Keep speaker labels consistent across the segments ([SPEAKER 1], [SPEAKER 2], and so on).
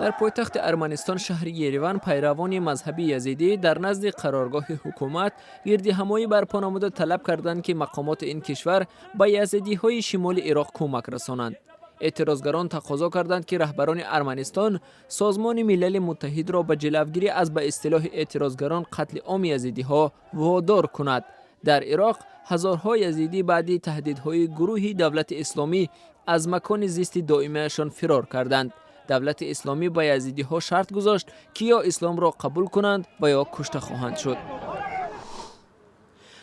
[SPEAKER 1] در پایتخت ارمنستان شهر یریون پیروان مذهبی یزیدی در نزد قرارگاه حکومت گردهمایی برپا نموده طلب کردند که مقامات این کشور به یزیدی‌های شمال عراق کمک رسانند. اعتراضگران تقاضا کردند که رهبران ارمنستان سازمان ملل متحد را به جلوگیری از به اصطلاح اعتراضگران قتل عام یزیدی‌ها وادار کند. در عراق هزارها یزیدی بعد تهدیدهای گروه دولت اسلامی از مکان زیست دائمیشان فرار کردند. دولت اسلامی با یزیدی ها شرط گذاشت که یا اسلام را قبول کنند و یا کشته خواهند شد.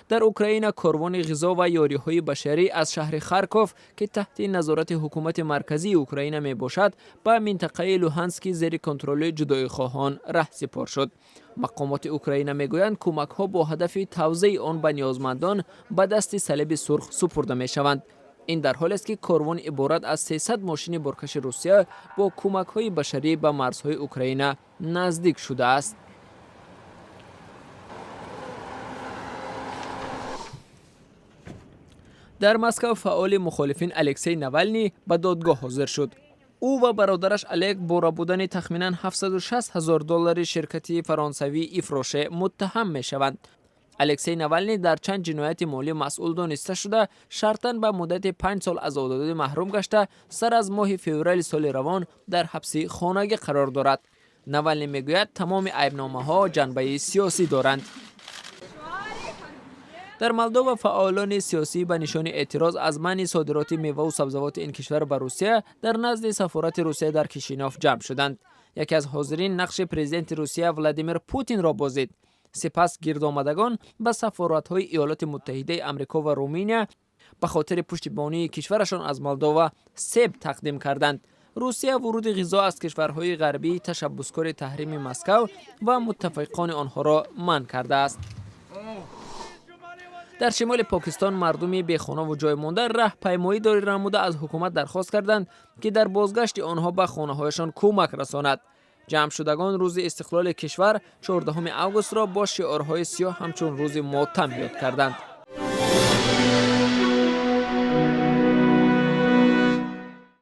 [SPEAKER 1] در اوکراین کاروان غذا و یاریهای بشری از شهر خارکوف که تحت نظارت حکومت مرکزی اوکراین می باشد به منطقه لوهانسک زیر کنترل جدایی خواهان رهسپار شد. مقامات اوکراین می گویند کمک ها با هدف توزیع آن به نیازمندان به دست صلیب سرخ سپرده می شوند. این در حالی است که کاروان عبارت از 300 ماشین بارکش روسیه با کمک های بشری به مرزهای اوکراین نزدیک شده است. در مسکو فعال مخالفین الکسی ناوالنی به دادگاه حاضر شد. او و برادرش الک بارا بودن تخمیناً $760,000 شرکتی فرانسوی افروشه متهم می شوند. الکسی ناوالنی در چند جنایت مالی مسئول دانسته شده شرطاً به مدت 5 سال از آزادی محروم گشته سر از ماه فوریه سال روان در حبس خانگی قرار دارد. ناوالنی میگوید تمام عیبنامه ها جنبه سیاسی دارند. در مولدووا فعالان سیاسی به نشان اعتراض از منع صادرات میوه و سبزیجات این کشور به روسیه در نزد سفارت روسیه در کیشینوف جمع شدند. یکی از حاضرین نقش پرزیدنت روسیه ولادیمیر پوتین را بازدید. سپس گرد آمدگان به سفارت‌های ایالات متحده آمریکا و رومانیا به خاطر پشتیبانی کشورشان از مولدووا سیب تقدیم کردند. روسیه ورود غذا از کشورهای غربی تشبسکار تحریم مسکو و متفقان آنها را منع کرده است. در شمال پاکستان مردمی بیخانه و جای مانده راهپیمایی داری نموده از حکومت درخواست کردند که در بازگشت آنها به خانه‌هایشان کمک رساند. جمع شدگان روز استقلال کشور 14 آگوست را با شعارهای سیاه همچون روز ماتم یاد کردند.